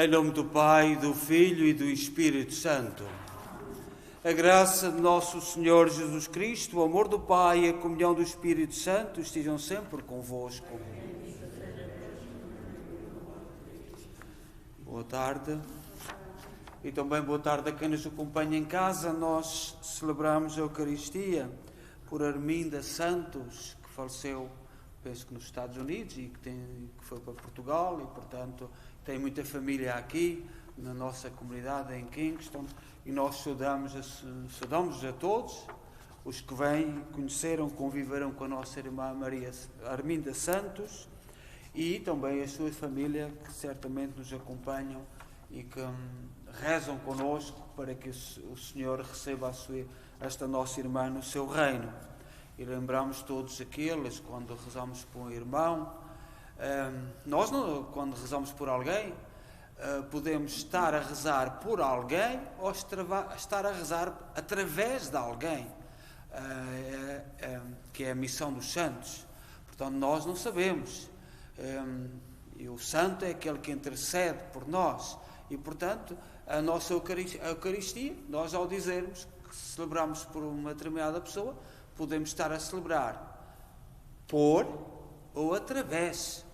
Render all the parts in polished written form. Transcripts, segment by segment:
Em nome do Pai, do Filho e do Espírito Santo. A graça de nosso Senhor Jesus Cristo, o amor do Pai e a comunhão do Espírito Santo estejam sempre convosco. Boa tarde. E também boa tarde a quem nos acompanha em casa. Nós celebramos a Eucaristia por Arminda Santos, que faleceu, penso que nos Estados Unidos, e que foi para Portugal, e portanto tem muita família aqui na nossa comunidade em Kingston, e nós saudamos a todos os que vêm, conheceram, conviveram com a nossa irmã Maria Arminda Santos, e também a sua família, que certamente nos acompanham e que rezam connosco para que o Senhor receba esta nossa irmã no seu reino. E lembramos todos aqueles, quando rezamos por um irmão, nós, quando rezamos por alguém, podemos estar a rezar por alguém ou estar a rezar através de alguém, que é a missão dos santos. Portanto, nós não sabemos. E o santo é aquele que intercede por nós. E, portanto, a nossa Eucaristia, nós ao dizermos que celebramos por uma determinada pessoa, podemos estar a celebrar por ou através,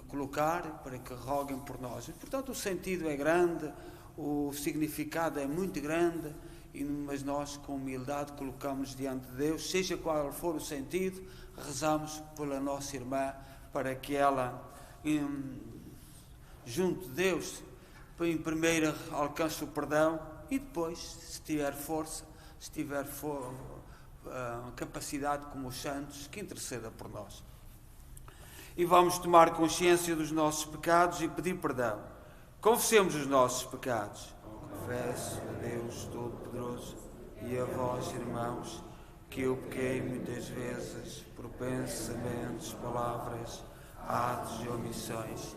colocar para que roguem por nós. E, portanto, o sentido é grande, o significado é muito grande, mas nós, com humildade, colocamos diante de Deus, seja qual for o sentido, rezamos pela nossa irmã, para que ela, junto de Deus, em primeiro alcance o perdão e depois, se tiver força, se tiver capacidade como os santos, que interceda por nós. E vamos tomar consciência dos nossos pecados e pedir perdão. Confessemos os nossos pecados. Confesso a Deus Todo-Poderoso e a vós, irmãos, que eu pequei muitas vezes por pensamentos, palavras, atos e omissões,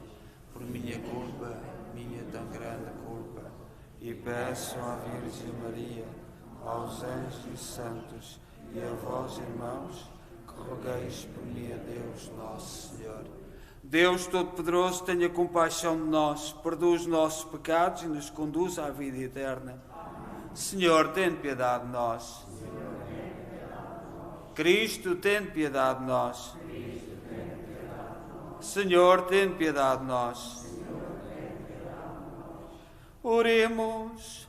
por minha culpa, minha tão grande culpa, e peço à Virgem Maria, aos anjos e santos e a vós, irmãos, que rogueis por mim a Deus Nosso Senhor. Deus Todo-Poderoso, tenha compaixão de nós, perdoa os nossos pecados e nos conduz à vida eterna. Senhor, tem piedade de nós. Cristo, tem piedade de nós. Senhor, tem piedade de nós. Oremos.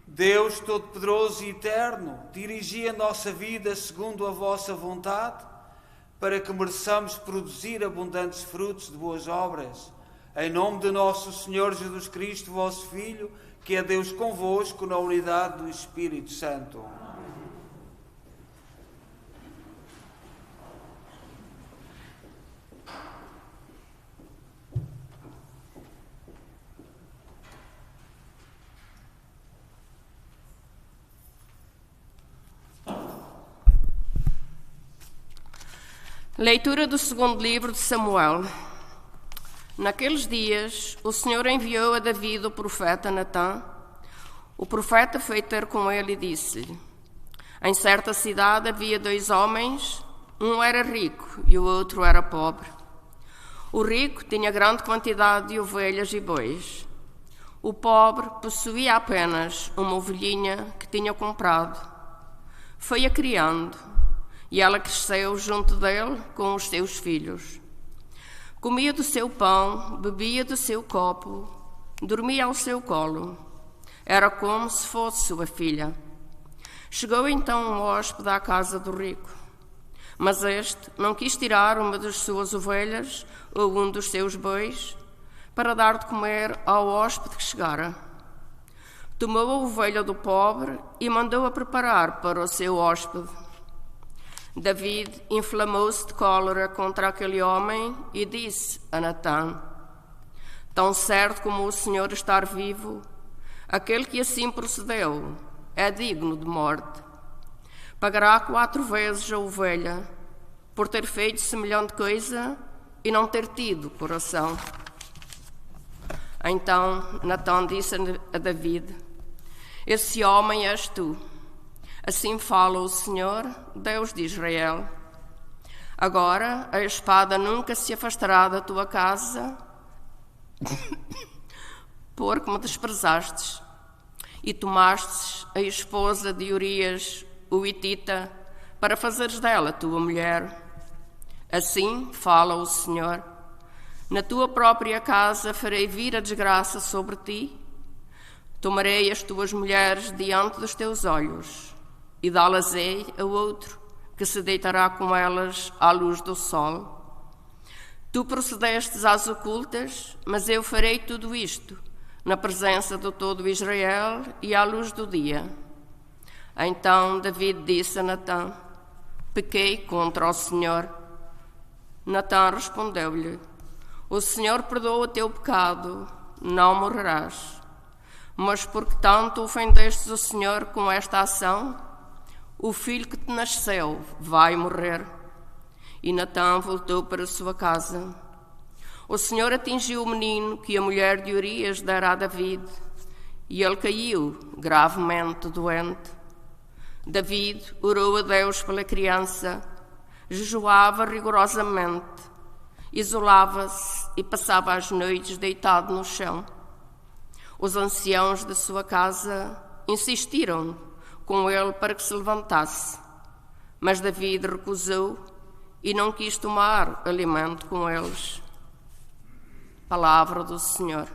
Deus Todo-Poderoso e Eterno, dirigi a nossa vida segundo a vossa vontade, para que mereçamos produzir abundantes frutos de boas obras. Em nome de nosso Senhor Jesus Cristo, vosso Filho, que é Deus convosco na unidade do Espírito Santo. Leitura do segundo livro de Samuel. Naqueles dias, o Senhor enviou a Davi o profeta Natã. O profeta foi ter com ele e disse-lhe: em certa cidade havia 2 homens, um era rico e o outro era pobre. O rico tinha grande quantidade de ovelhas e bois. O pobre possuía apenas uma ovelhinha que tinha comprado. Foi-a criando, e ela cresceu junto dele com os seus filhos. Comia do seu pão, bebia do seu copo, dormia ao seu colo. Era como se fosse sua filha. Chegou então um hóspede à casa do rico. Mas este não quis tirar uma das suas ovelhas ou um dos seus bois para dar de comer ao hóspede que chegara. Tomou a ovelha do pobre e mandou-a preparar para o seu hóspede. David inflamou-se de cólera contra aquele homem e disse a Natã: tão certo como o Senhor está vivo, aquele que assim procedeu é digno de morte. Pagará 4 vezes a ovelha por ter feito semelhante coisa e não ter tido coração. Então Natã disse a David: esse homem és tu. Assim fala o Senhor, Deus de Israel. Agora a espada nunca se afastará da tua casa, porque me desprezastes e tomastes a esposa de Urias, o hitita, para fazeres dela tua mulher. Assim fala o Senhor: na tua própria casa farei vir a desgraça sobre ti. Tomarei as tuas mulheres diante dos teus olhos e dá-las-ei a outro, que se deitará com elas à luz do sol. Tu procedestes às ocultas, mas eu farei tudo isto na presença de todo Israel e à luz do dia. Então David disse a Natã: pequei contra o Senhor. Natã respondeu-lhe: o Senhor perdoa o teu pecado, não morrerás. Mas porque tanto ofendestes o Senhor com esta ação, o filho que te nasceu vai morrer. E Natã voltou para a sua casa. O Senhor atingiu o menino que a mulher de Urias dera a David, e ele caiu gravemente doente. David orou a Deus pela criança, jejuava rigorosamente, isolava-se e passava as noites deitado no chão. Os anciãos da sua casa insistiram com ele para que se levantasse, mas David recusou e não quis tomar alimento com eles. Palavra do Senhor.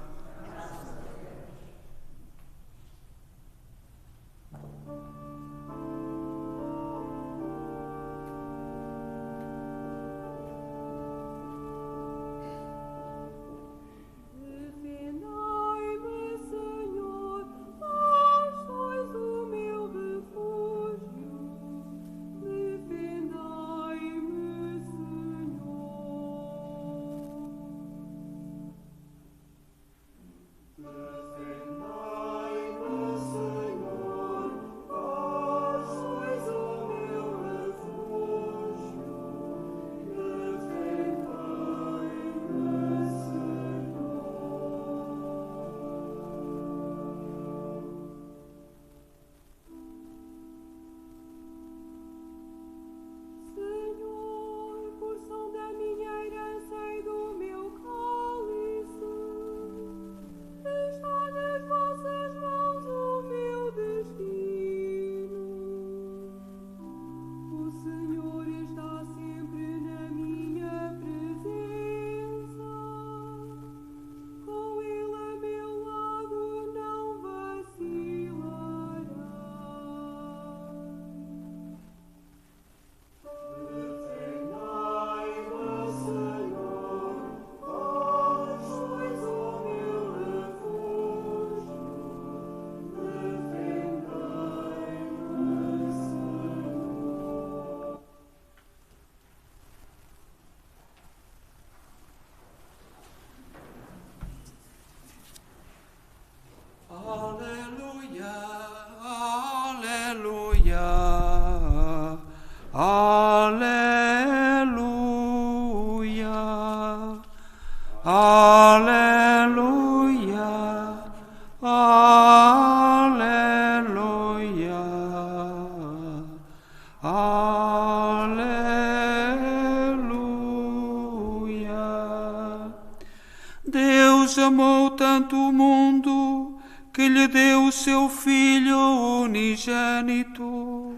Deus amou tanto o mundo que lhe deu o seu Filho unigênito.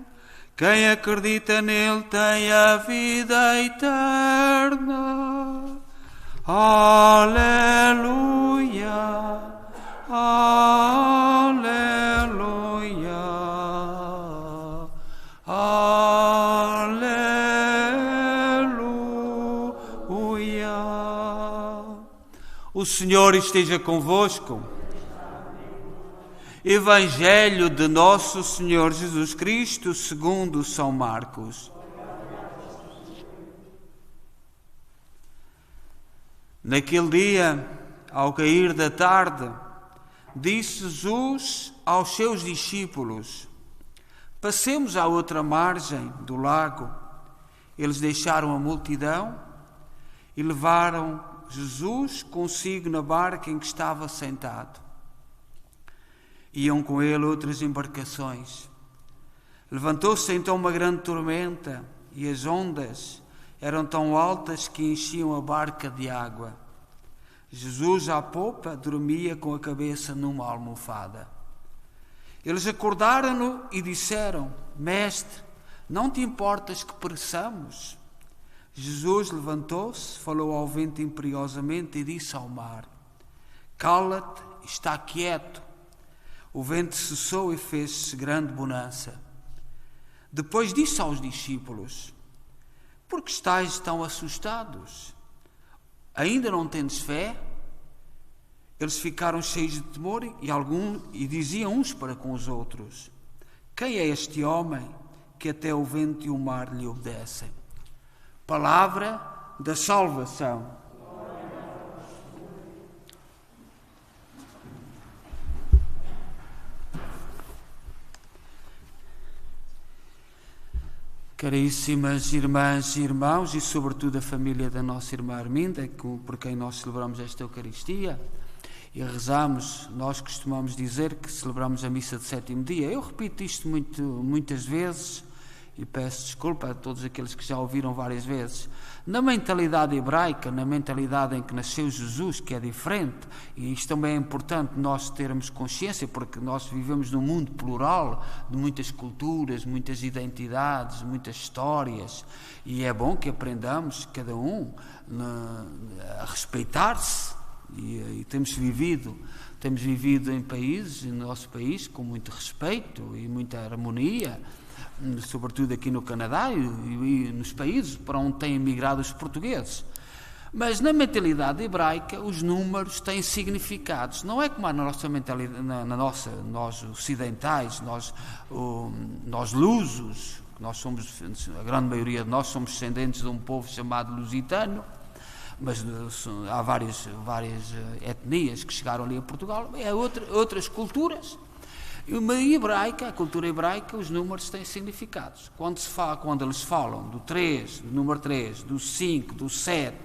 Quem acredita nele tem a vida eterna. Aleluia, aleluia, aleluia. O Senhor esteja convosco. Evangelho de Nosso Senhor Jesus Cristo segundo São Marcos. Naquele dia, ao cair da tarde, disse Jesus aos seus discípulos: passemos à outra margem do lago. Eles deixaram a multidão e levaram Jesus consigo na barca em que estava sentado. Iam com ele outras embarcações. Levantou-se então uma grande tormenta e as ondas eram tão altas que enchiam a barca de água. Jesus, à popa, dormia com a cabeça numa almofada. Eles acordaram-no e disseram: Mestre, não te importas que pereçamos? Jesus levantou-se, falou ao vento imperiosamente e disse ao mar: Cala-te, está quieto. O vento cessou e fez-se grande bonança. Depois disse aos discípulos: Por que estáis tão assustados? Ainda não tendes fé? Eles ficaram cheios de temor e diziam uns para com os outros: Quem é este homem que até o vento e o mar lhe obedecem? Palavra da salvação. Caríssimas irmãs e irmãos, e sobretudo a família da nossa irmã Arminda, por quem nós celebramos esta Eucaristia e rezamos, nós costumamos dizer que celebramos a missa de sétimo dia. Eu repito isto muitas vezes e peço desculpa a todos aqueles que já ouviram várias vezes. Na mentalidade hebraica, na mentalidade em que nasceu Jesus, que é diferente, e isto também é importante nós termos consciência, porque nós vivemos num mundo plural, de muitas culturas, muitas identidades, muitas histórias, e é bom que aprendamos, cada um, a respeitar-se, e temos vivido em países, no nosso país, com muito respeito e muita harmonia, sobretudo aqui no Canadá e nos países para onde têm emigrado os portugueses. Mas na mentalidade hebraica os números têm significados. Não é como a nossa mentalidade, nós ocidentais, nós lusos, nós somos, a grande maioria de nós somos descendentes de um povo chamado lusitano, mas há várias etnias que chegaram ali a Portugal, outras culturas. A cultura hebraica, os números têm significados. Quando eles falam do 3, do número 3, do 5, do 7,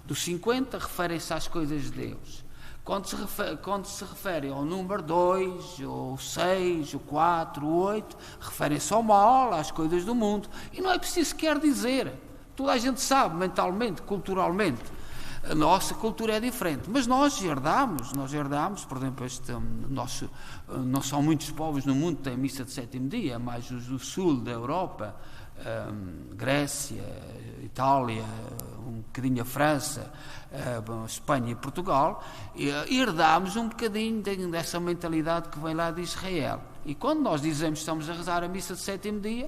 do 50, referem-se às coisas de Deus. Quando se referem ao número 2, ou 6, ou 4, ou 8, referem-se ao mal, às coisas do mundo. E não é preciso sequer dizer. Toda a gente sabe, mentalmente, culturalmente. A nossa cultura é diferente, mas nós herdamos, por exemplo, não são muitos povos no mundo que têm missa de sétimo dia, mais os do sul da Europa, Grécia, Itália, um bocadinho a França, Espanha e Portugal, e herdamos um bocadinho dessa mentalidade que vem lá de Israel. E quando nós dizemos que estamos a rezar a missa de sétimo dia,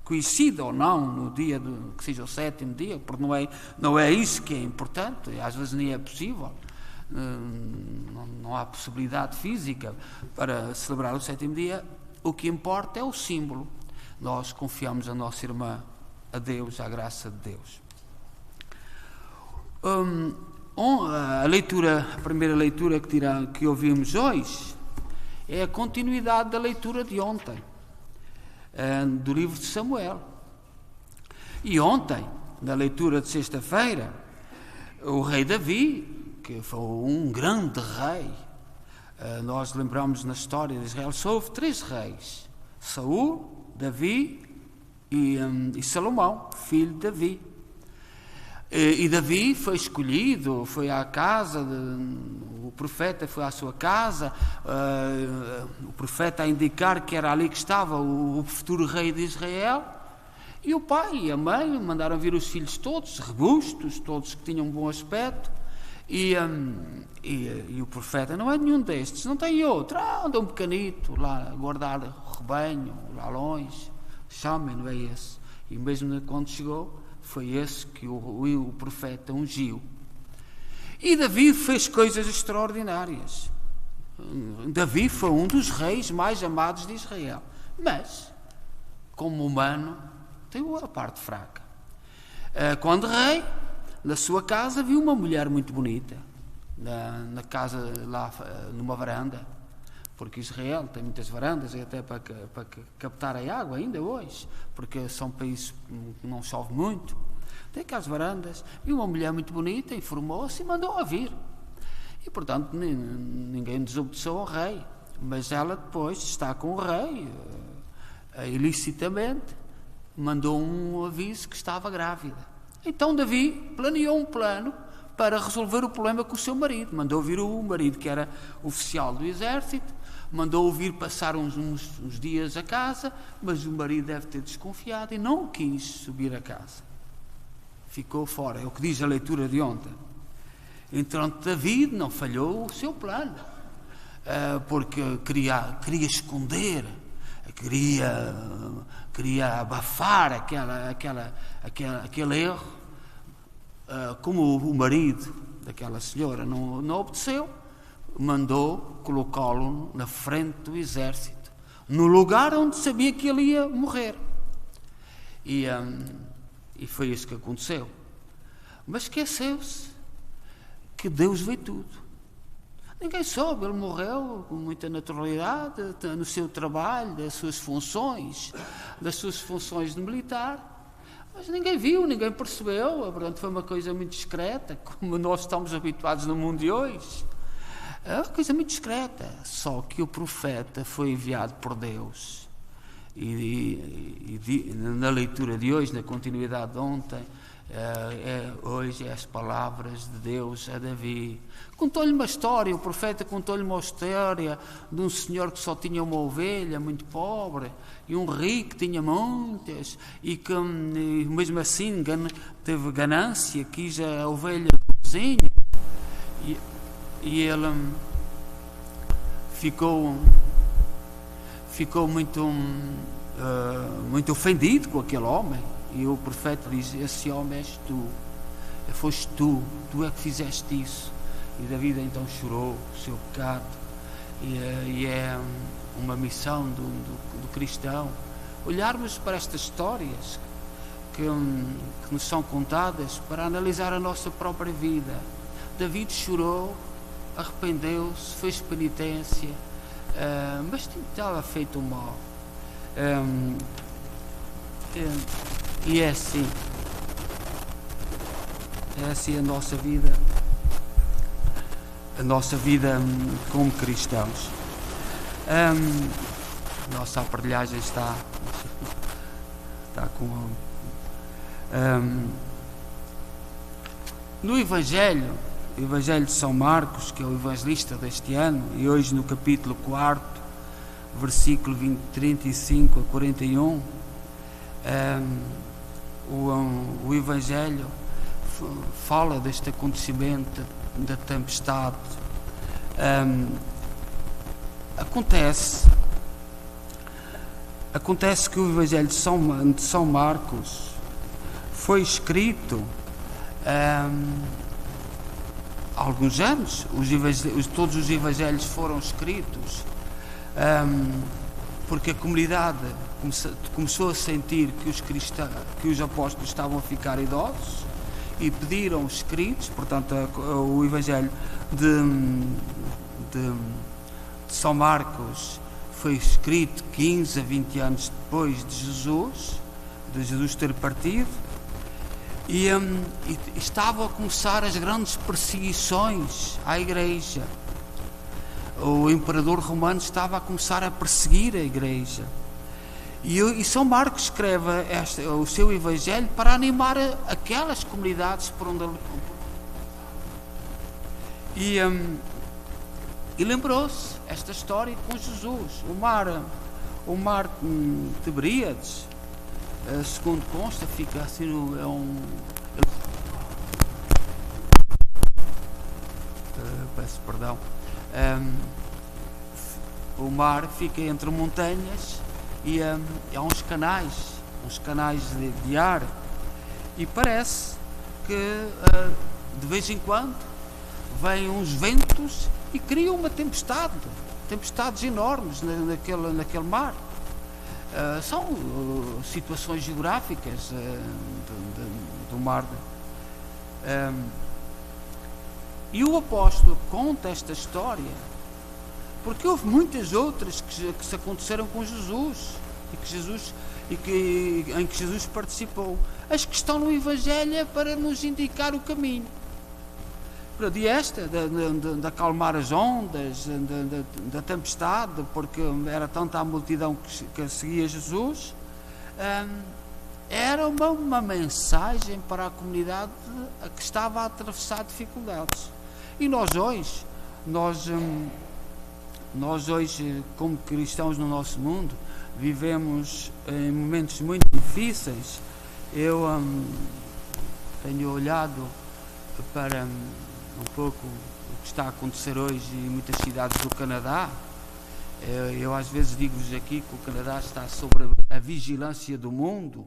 coincida ou não no dia que seja o sétimo dia, porque não é isso que é importante, às vezes nem é possível, não há possibilidade física para celebrar o sétimo dia. O que importa é o símbolo. Nós confiamos a nossa irmã, a Deus, à graça de Deus. A primeira leitura que ouvimos hoje é a continuidade da leitura de ontem, do livro de Samuel. E ontem, na leitura de sexta-feira, o rei Davi, que foi um grande rei, nós lembramos na história de Israel, só houve 3 reis: Saul, Davi e Salomão, filho de Davi. E Davi foi escolhido, foi à casa, o profeta foi à sua casa, o profeta a indicar que era ali que estava o futuro rei de Israel, e o pai e a mãe mandaram vir os filhos todos, robustos, todos que tinham um bom aspecto, e o profeta: não é nenhum destes, não tem outro, anda um pequenito lá a guardar o rebanho, lá longe, chamem, não é esse. E mesmo quando chegou, foi esse que o profeta ungiu. E Davi fez coisas extraordinárias. Davi foi um dos reis mais amados de Israel. Mas, como humano, tem a parte fraca. Quando rei, na sua casa, viu uma mulher muito bonita. Na casa, lá numa varanda. Porque Israel tem muitas varandas, até para captarem água ainda hoje, porque são países que não chove muito. Tem aquelas varandas. E uma mulher muito bonita informou-se e mandou-a vir. E, portanto, ninguém desobedeceu ao rei. Mas ela depois está com o rei, ilicitamente, mandou um aviso que estava grávida. Então Davi planeou um plano para resolver o problema com o seu marido. Mandou vir o marido, que era oficial do exército, mandou-o vir passar uns dias a casa, mas o marido deve ter desconfiado e não quis subir a casa. Ficou fora, é o que diz a leitura de ontem. Então David não falhou o seu plano, porque queria esconder, queria abafar aquele erro. Como o marido daquela senhora não obedeceu, mandou colocá-lo na frente do exército, no lugar onde sabia que ele ia morrer. E foi isso que aconteceu. Mas esqueceu-se que Deus vê tudo. Ninguém soube, ele morreu com muita naturalidade, no seu trabalho, das suas funções de militar. Mas ninguém viu, ninguém percebeu. Portanto, foi uma coisa muito discreta, como nós estamos habituados no mundo de hoje. É uma coisa muito discreta. Só que o profeta foi enviado por Deus. E na leitura de hoje, na continuidade de ontem, hoje as palavras de Deus a Davi. Contou-lhe uma história, o profeta contou-lhe uma história de um senhor que só tinha uma ovelha muito pobre e um rico que tinha muitas e que mesmo assim teve ganância, quis a ovelha do vizinho e ele ficou muito ofendido com aquele homem. E o profeta diz: esse homem és tu, foste tu é que fizeste isso. E David então chorou o seu pecado. E é uma missão do cristão olharmos para estas histórias que nos são contadas para analisar a nossa própria vida. David chorou, arrependeu-se, fez penitência, mas estava feito o mal. E é assim a nossa vida como cristãos. Nossa aparelhagem está com no Evangelho de São Marcos, que é o evangelista deste ano, e hoje no capítulo 4, versículo 35 a 41, o Evangelho fala deste acontecimento da tempestade. Acontece que o Evangelho de São Marcos foi escrito há alguns anos. Todos os Evangelhos foram escritos porque a comunidade começou a sentir que os apóstolos estavam a ficar idosos e pediram escritos. Portanto, o Evangelho de São Marcos foi escrito 15 a 20 anos depois de Jesus ter partido, e estavam a começar as grandes perseguições à igreja. O imperador romano estava a começar a perseguir a igreja. E São Marcos escreve o seu Evangelho para animar aquelas comunidades por onde ele... E lembrou-se esta história com Jesus. O mar Tiberíades, segundo consta, fica assim, peço perdão. O mar fica entre montanhas e há uns canais de ar, e parece que de vez em quando vêm uns ventos e criam uma tempestades enormes naquele mar. São situações geográficas do mar. E o apóstolo conta esta história porque houve muitas outras que se aconteceram com Jesus em que Jesus participou. As que estão no Evangelho é para nos indicar o caminho. E esta de acalmar as ondas, da tempestade, porque era tanta a multidão que seguia Jesus, era uma mensagem para a comunidade que estava a atravessar dificuldades. E nós hoje, como cristãos no nosso mundo, vivemos em momentos muito difíceis. Eu tenho olhado para um pouco o que está a acontecer hoje em muitas cidades do Canadá. Eu às vezes digo-vos aqui que o Canadá está sob a vigilância do mundo.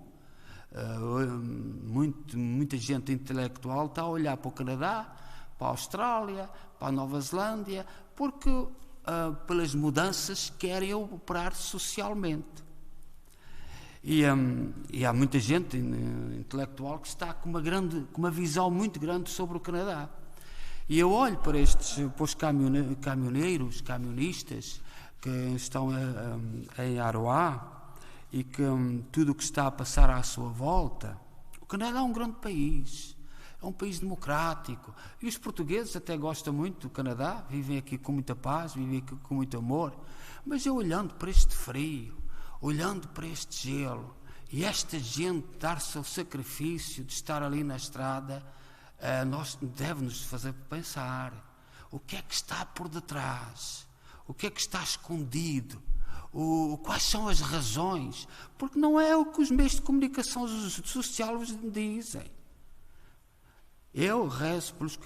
Muita gente intelectual está a olhar para o Canadá, para a Austrália, para a Nova Zelândia, porque pelas mudanças querem operar socialmente. E há muita gente intelectual que está com uma visão muito grande sobre o Canadá. E eu olho para os camionistas que estão em Aroá e que tudo o que está a passar à sua volta. O Canadá é um grande país, é um país democrático, e os portugueses até gostam muito do Canadá, vivem aqui com muita paz, vivem aqui com muito amor. Mas eu olhando para este frio, olhando para este gelo, e esta gente dar-se ao sacrifício de estar ali na estrada, deve-nos fazer pensar o que é que está por detrás, o que é que está escondido, quais são as razões, porque não é o que os meios de comunicação social vos dizem. Eu rezo pelos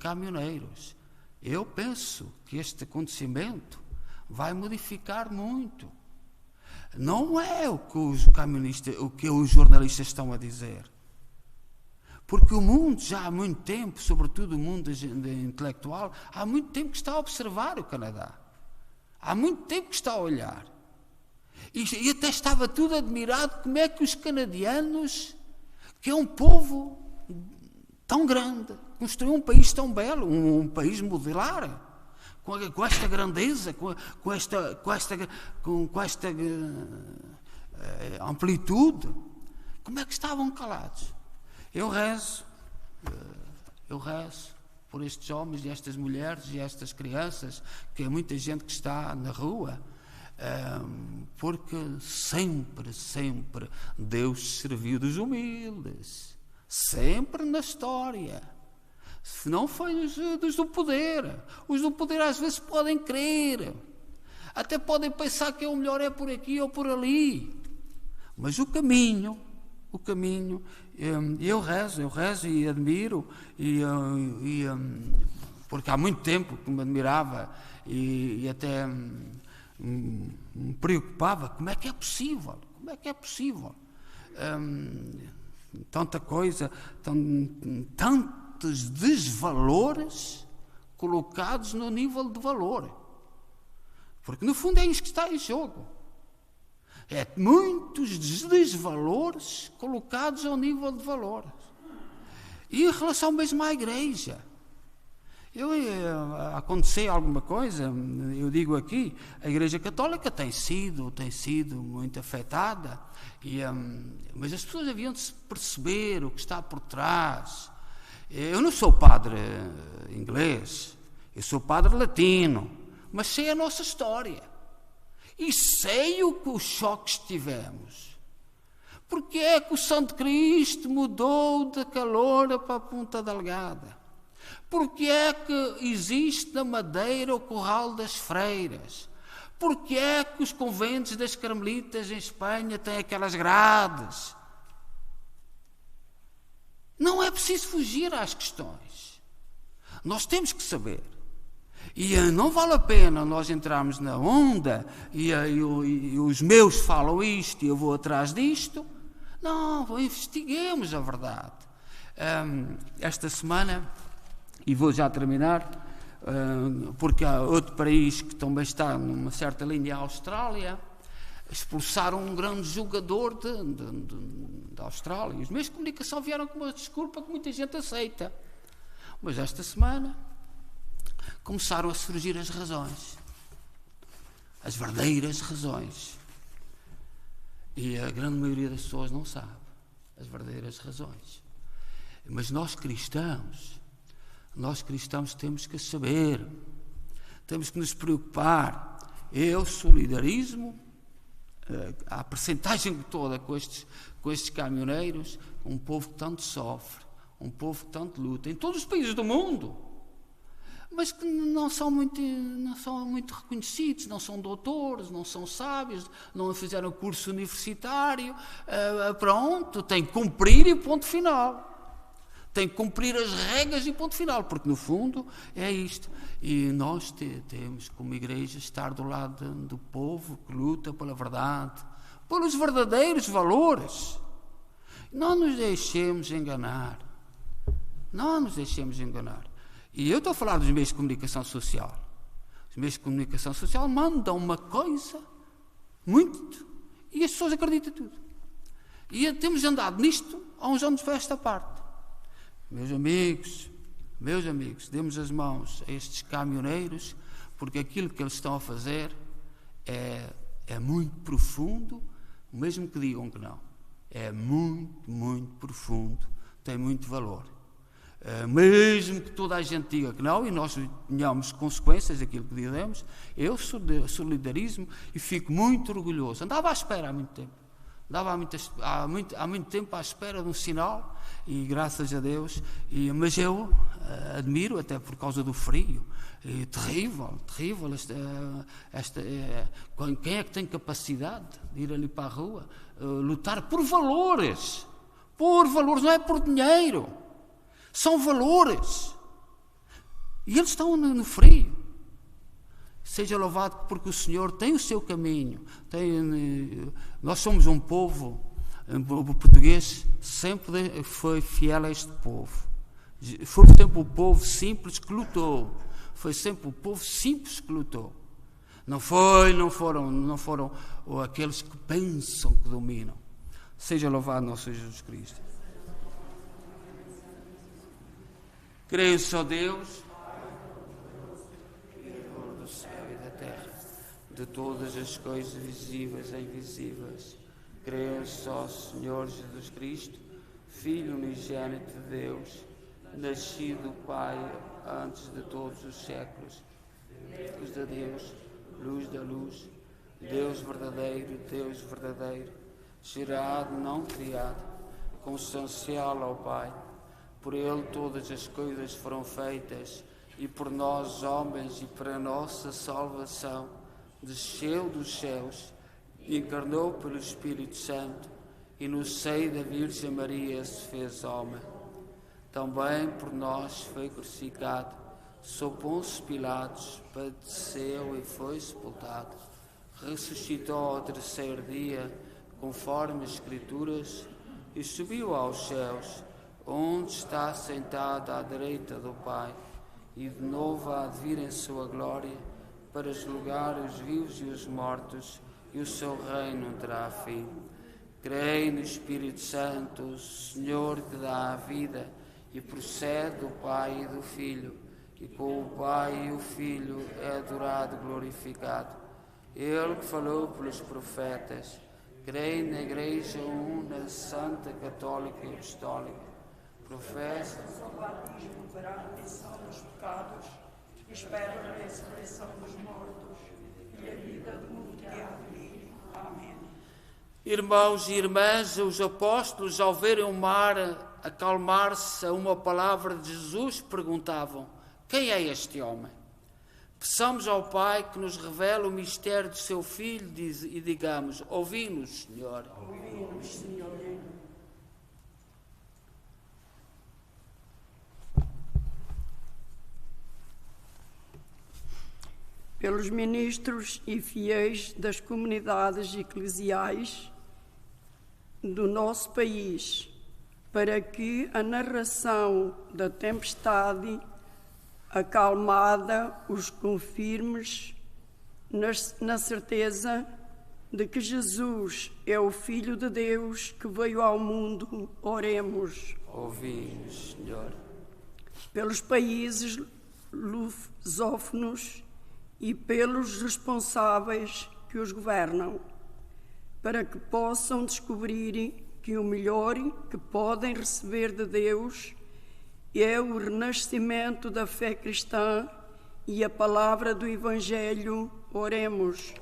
caminhoneiros. Eu penso que este acontecimento vai modificar muito. Não é o que os jornalistas estão a dizer. Porque o mundo já há muito tempo, sobretudo o mundo intelectual, há muito tempo que está a observar o Canadá. Há muito tempo que está a olhar. E até estava tudo admirado como é que os canadianos, que é um povo tão grande, construiu um país tão belo, um país modular, com esta grandeza, com esta amplitude. Como é que estavam calados? Eu rezo por estes homens e estas mulheres e estas crianças, que é muita gente que está na rua, porque sempre Deus serviu dos humildes, sempre na história. Se não foi dos do poder. Os do poder às vezes podem crer, até podem pensar que o melhor é por aqui ou por ali, mas o caminho, eu rezo e admiro, porque há muito tempo que me admirava e até me preocupava. Como é que é possível? Tanta coisa, tantos desvalores colocados no nível de valor, porque no fundo é isso que está em jogo. É muitos desvalores colocados ao nível de valor. E em relação mesmo à igreja, aconteceu alguma coisa, eu digo aqui, a Igreja Católica tem sido muito afetada, mas as pessoas haviam de se perceber o que está por trás. Eu não sou padre inglês, eu sou padre latino, mas sei a nossa história. E sei os choques que tivemos. Porque é que o Santo Cristo mudou da Caloura para a Ponta Delgada? Porque é que existe na Madeira o Curral das Freiras? Porque é que os conventos das Carmelitas em Espanha têm aquelas grades? Não é preciso fugir às questões. Nós temos que saber. E não vale a pena nós entrarmos na onda e os meus falam isto e eu vou atrás disto. Não, investiguemos a verdade. Esta semana, e vou já terminar, porque há outro país que também está numa certa linha, a Austrália, expulsaram um grande jogador da Austrália. E os meios de comunicação vieram com uma desculpa que muita gente aceita. Mas esta semana começaram a surgir as razões, as verdadeiras razões, e a grande maioria das pessoas não sabe as verdadeiras razões. Mas nós cristãos temos que saber, temos que nos preocupar. Eu solidarizo a percentagem toda com estes caminhoneiros, um povo que tanto sofre, um povo que tanto luta, em todos os países do mundo, mas que não são muito reconhecidos, não são doutores, não são sábios, não fizeram curso universitário, pronto, tem que cumprir e ponto final. Tem que cumprir as regras e ponto final, porque no fundo é isto. E nós temos, como igreja, estar do lado do povo que luta pela verdade, pelos verdadeiros valores. Não nos deixemos enganar. Não nos deixemos enganar. E eu estou a falar dos meios de comunicação social. Os meios de comunicação social mandam uma coisa muito, e as pessoas acreditam tudo. E temos andado nisto há uns anos para esta parte. Meus amigos, demos as mãos a estes caminhoneiros, porque aquilo que eles estão a fazer é muito profundo, mesmo que digam que não. É muito, muito profundo, tem muito valor. Mesmo que toda a gente diga que não, e nós tenhamos consequências daquilo que dizemos, eu solidarizo e fico muito orgulhoso. Andava à espera há muito tempo. Há muito tempo à espera de um sinal, e graças a Deus, mas eu admiro, até por causa do frio, terrível, quem é que tem capacidade de ir ali para a rua, lutar por valores, não é por dinheiro, são valores, e eles estão no frio. Seja louvado porque o Senhor tem o seu caminho. Nós somos um povo, o português sempre foi fiel a este povo. Foi sempre o povo simples que lutou. Foi sempre o povo simples que lutou. Não foram aqueles que pensam que dominam. Seja louvado nosso Jesus Cristo. Creio só Deus, de todas as coisas visíveis e invisíveis. Creio só Senhor Jesus Cristo, Filho unigênito de Deus, nascido do Pai antes de todos os séculos, Deus de Deus, luz da luz, Deus verdadeiro, gerado, não criado, consubstancial ao Pai. Por Ele todas as coisas foram feitas, e por nós homens e para a nossa salvação desceu dos céus, encarnou pelo Espírito Santo e no seio da Virgem Maria se fez homem. Também por nós foi crucificado, sob Pôncio Pilatos, padeceu e foi sepultado. Ressuscitou ao terceiro dia, conforme as Escrituras, e subiu aos céus, onde está sentado à direita do Pai, e de novo há de vir em sua glória, para julgar os vivos e os mortos, e o seu reino não terá fim. Creio no Espírito Santo, Senhor que dá a vida, e procede do Pai e do Filho, e com o Pai e o Filho é adorado e glorificado. Ele que falou pelos profetas. Creio na Igreja Una, Santa, Católica e Apostólica. Professo o batismo para a remissão dos pecados, espero a ressurreição dos mortos e a vida do mundo que há de vir. Amém. Irmãos e irmãs, os apóstolos, ao verem o mar acalmar-se a uma palavra de Jesus, perguntavam: quem é este homem? Peçamos ao Pai que nos revele o mistério de seu Filho e digamos: ouvi-nos, Senhor. Ouvi-nos, Senhor. Pelos ministros e fiéis das comunidades eclesiais do nosso país, para que a narração da tempestade acalmada os confirmes na certeza de que Jesus é o Filho de Deus que veio ao mundo. Oremos. Ouvi-nos, Senhor. Pelos países lusófonos e pelos responsáveis que os governam, para que possam descobrir que o melhor que podem receber de Deus é o renascimento da fé cristã e a palavra do Evangelho. Oremos.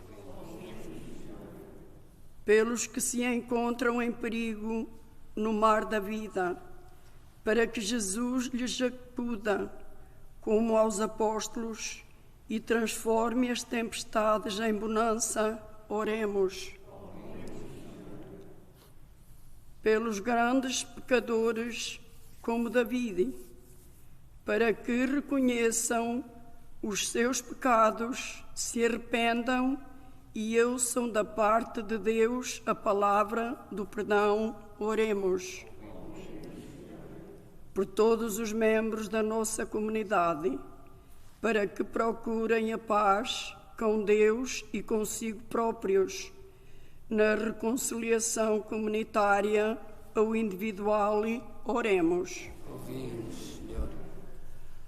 pelos que se encontram em perigo no mar da vida, para que Jesus lhes acuda, como aos apóstolos, e transforme as tempestades em bonança. Oremos. Pelos grandes pecadores, como David, para que reconheçam os seus pecados, se arrependam e ouçam da parte de Deus a palavra do perdão. Oremos. Por todos os membros da nossa comunidade, para que procurem a paz com Deus e consigo próprios, na reconciliação comunitária ou individual. Oremos. Ouvimos, Senhor.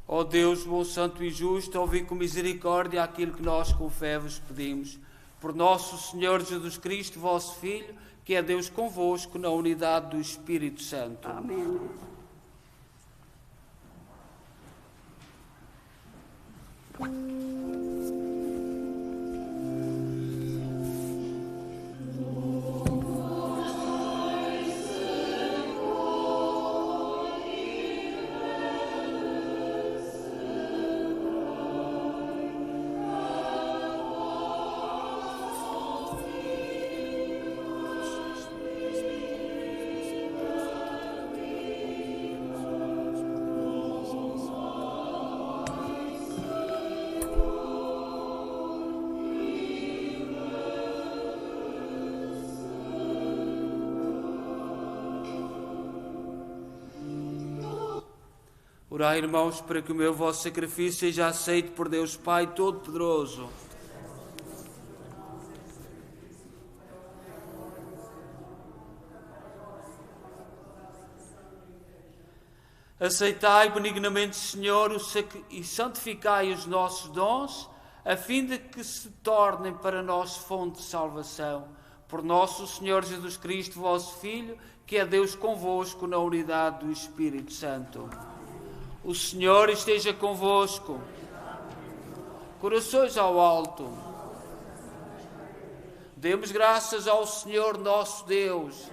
Ó Deus, bom, santo e justo, ouvi com misericórdia aquilo que nós com fé vos pedimos. Por nosso Senhor Jesus Cristo, vosso Filho, que é Deus convosco, na unidade do Espírito Santo. Amém. Orai, irmãos, para que o meu vosso sacrifício seja aceito por Deus Pai Todo-Poderoso. Aceitai benignamente, Senhor, e santificai os nossos dons, a fim de que se tornem para nós fonte de salvação. Por nosso Senhor Jesus Cristo, vosso Filho, que é Deus convosco, na unidade do Espírito Santo. O Senhor esteja convosco. Corações ao alto. Demos graças ao Senhor nosso Deus.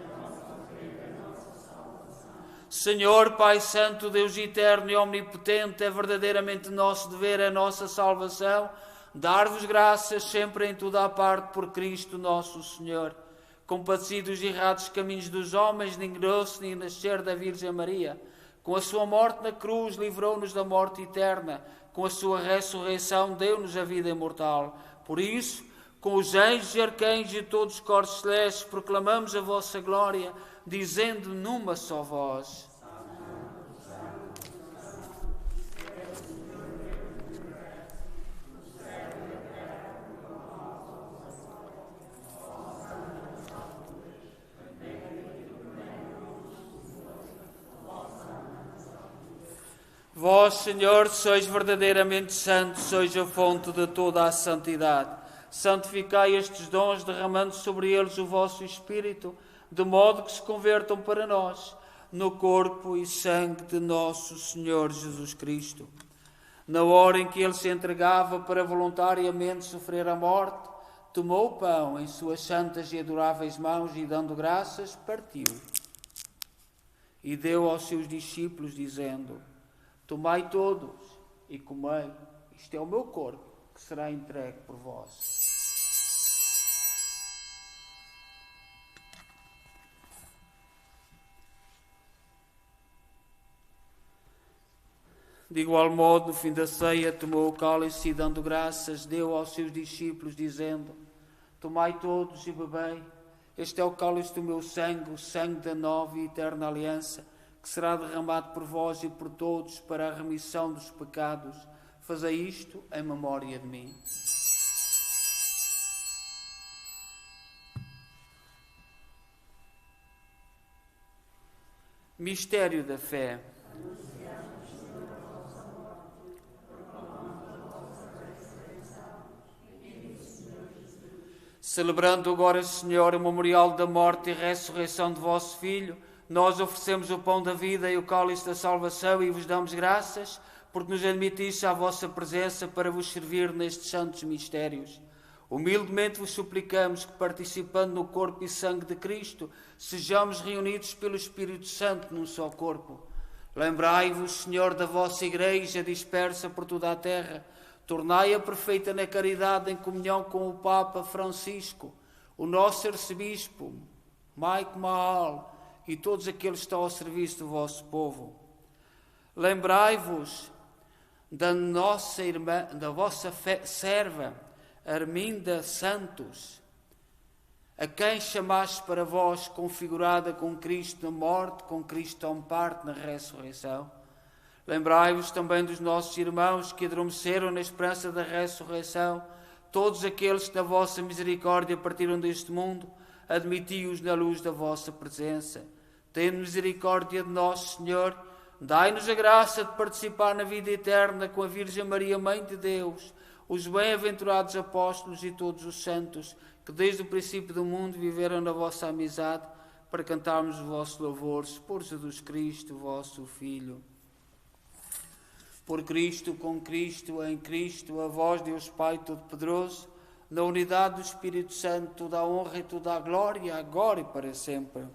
Senhor, Pai Santo, Deus eterno e omnipotente, é verdadeiramente nosso dever, é nossa salvação, dar-vos graças sempre em toda a parte por Cristo nosso Senhor. Compadecido dos errados caminhos dos homens, dignou-se nem nascer da Virgem Maria. Com a sua morte na cruz, livrou-nos da morte eterna. Com a sua ressurreição, deu-nos a vida imortal. Por isso, com os anjos e arcanjos e todos os corpos celestes, proclamamos a vossa glória, dizendo numa só voz: Vós, Senhor, sois verdadeiramente santos, sois a fonte de toda a santidade. Santificai estes dons, derramando sobre eles o vosso Espírito, de modo que se convertam para nós no corpo e sangue de nosso Senhor Jesus Cristo. Na hora em que ele se entregava para voluntariamente sofrer a morte, tomou o pão em suas santas e adoráveis mãos e, dando graças, partiu. E deu aos seus discípulos, dizendo: Tomai todos e comei, isto é o meu corpo, que será entregue por vós. De igual modo, no fim da ceia, tomou o cálice e, dando graças, deu aos seus discípulos, dizendo: Tomai todos e bebei, este é o cálice do meu sangue, o sangue da nova e eterna aliança, que será derramado por vós e por todos para a remissão dos pecados. Fazei isto em memória de mim. Mistério da fé. Celebrando agora, Senhor, o memorial da morte e ressurreição de vosso Filho, nós oferecemos o pão da vida e o cálice da salvação e vos damos graças porque nos admitiste à vossa presença para vos servir nestes santos mistérios. Humildemente vos suplicamos que, participando no corpo e sangue de Cristo, sejamos reunidos pelo Espírito Santo num só corpo. Lembrai-vos, Senhor, da vossa Igreja dispersa por toda a terra. Tornai-a perfeita na caridade, em comunhão com o Papa Francisco, o nosso arcebispo, Mike Mahal, e todos aqueles que estão ao serviço do vosso povo. Lembrai-vos da nossa irmã, da vossa serva, Arminda Santos, a quem chamaste para vós, configurada com Cristo na morte, com Cristo tão parte na ressurreição. Lembrai-vos também dos nossos irmãos que adormeceram na esperança da ressurreição, todos aqueles que na vossa misericórdia partiram deste mundo, admiti-os na luz da vossa presença. Tende misericórdia de nós, Senhor, dai-nos a graça de participar na vida eterna com a Virgem Maria, Mãe de Deus, os bem-aventurados apóstolos e todos os santos, que desde o princípio do mundo viveram na vossa amizade, para cantarmos os vossos louvores por Jesus Cristo, vosso Filho. Por Cristo, com Cristo, em Cristo, a vós, Deus Pai Todo-Poderoso, na unidade do Espírito Santo, toda a honra e toda a glória, agora e para sempre.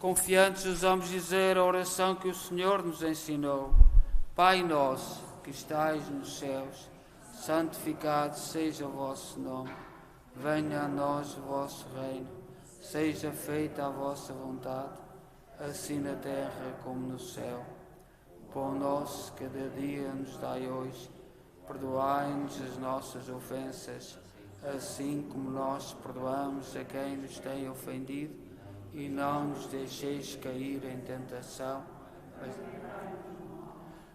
Confiantes, ousamos dizer a oração que o Senhor nos ensinou. Pai nosso, que estais nos céus, santificado seja o vosso nome. Venha a nós o vosso reino. Seja feita a vossa vontade, assim na terra como no céu. Pão nosso cada dia nos dai hoje. Perdoai-nos as nossas ofensas, assim como nós perdoamos a quem nos tem ofendido, e não nos deixeis cair em tentação.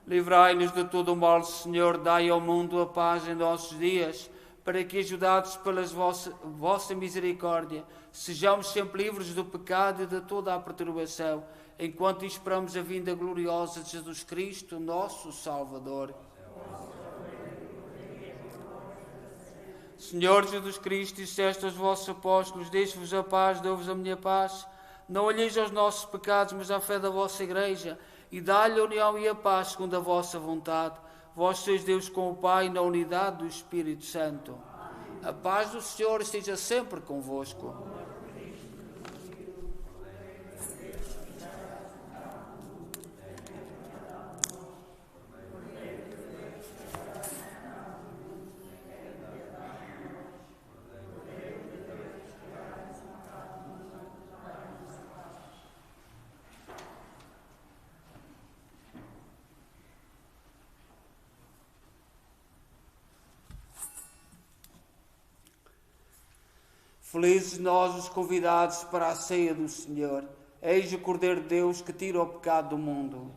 Livrai-nos de todo o mal, Senhor, dai ao mundo a paz em nossos dias, para que, ajudados pela vossa misericórdia, sejamos sempre livres do pecado e de toda a perturbação, enquanto esperamos a vinda gloriosa de Jesus Cristo, nosso Salvador. Senhor Jesus Cristo, disseste aos vossos apóstolos: deixo-vos a paz, dou-vos a minha paz. Não olheis aos nossos pecados, mas à fé da vossa Igreja, e dá-lhe a união e a paz segundo a vossa vontade. Vós sois Deus com o Pai, na unidade do Espírito Santo. A paz do Senhor esteja sempre convosco. Felizes nós os convidados para a ceia do Senhor. Eis o Cordeiro de Deus que tira o pecado do mundo.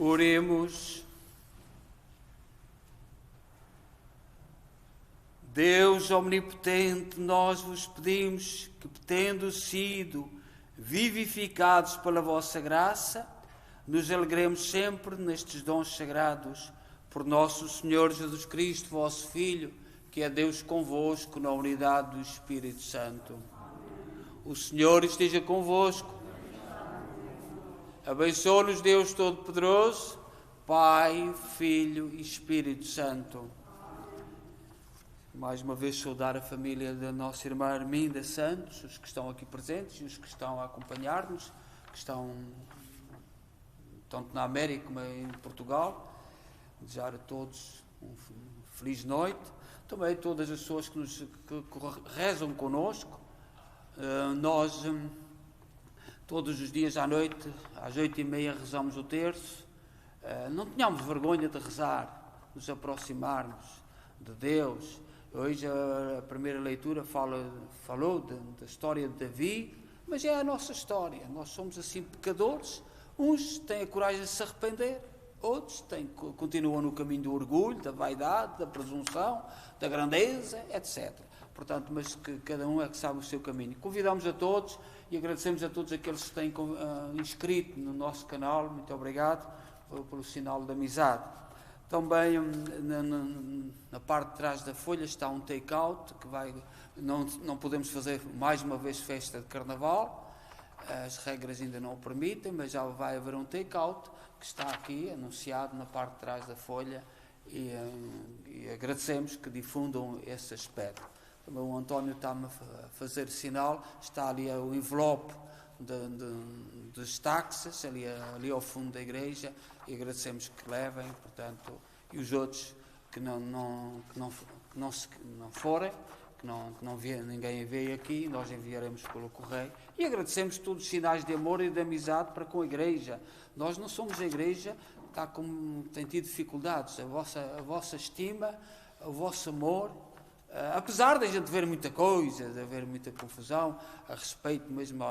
Oremos. Deus omnipotente, nós vos pedimos que, tendo sido vivificados pela vossa graça, nos alegremos sempre nestes dons sagrados, por nosso Senhor Jesus Cristo, vosso Filho, que é Deus convosco na unidade do Espírito Santo. O Senhor esteja convosco. Abençoe-nos Deus Todo-Poderoso, Pai, Filho e Espírito Santo. Mais uma vez saudar a família da nossa irmã Arminda Santos, os que estão aqui presentes e os que estão a acompanhar-nos, que estão tanto na América como em Portugal. Desejar a todos uma feliz noite. Também todas as pessoas que rezam connosco. Nós, todos os dias à noite, às 8h30, rezamos o terço. Não tenhamos vergonha de rezar, nos aproximarmos de Deus. Hoje a primeira leitura falou da história de Davi, mas é a nossa história. Nós somos assim pecadores. Uns têm a coragem de se arrepender, outros continuam no caminho do orgulho, da vaidade, da presunção, da grandeza, etc. Portanto, mas que cada um é que sabe o seu caminho. Convidamos a todos e agradecemos a todos aqueles que têm inscrito no nosso canal. Muito obrigado pelo sinal de amizade. Também na parte de trás da folha está um take-out, que não podemos fazer mais uma vez festa de Carnaval, as regras ainda não o permitem, mas já vai haver um take-out que está aqui anunciado na parte de trás da folha e agradecemos que difundam esse aspecto. Também o António está-me a fazer sinal, está ali o envelope dos táxis, ali ao fundo da igreja, e agradecemos que levem, portanto, e os outros que não forem, que ninguém veio aqui, nós enviaremos pelo correio, e agradecemos todos os sinais de amor e de amizade para com a igreja. Nós não somos a igreja, tem tido dificuldades, a vossa estima, o vosso amor, apesar de a gente ver muita coisa, de haver muita confusão a respeito mesmo,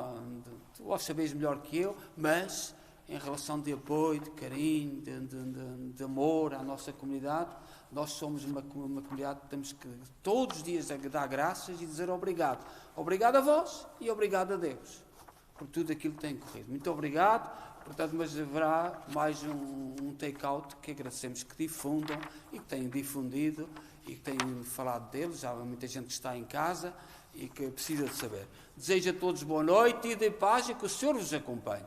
vós sabeis melhor que eu, mas em relação de apoio, de carinho, de amor à nossa comunidade, nós somos uma comunidade que temos que todos os dias dar graças e dizer obrigado. Obrigado a vós e obrigado a Deus por tudo aquilo que tem corrido. Muito obrigado. Portanto, mas haverá mais um take-out que agradecemos que difundam e que têm difundido e que têm falado deles. Já há muita gente que está em casa e que precisa de saber. Desejo a todos boa noite e de paz e que o Senhor vos acompanhe.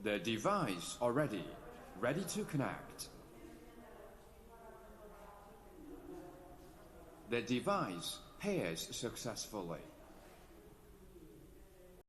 The device already, ready to connect. The device pairs successfully.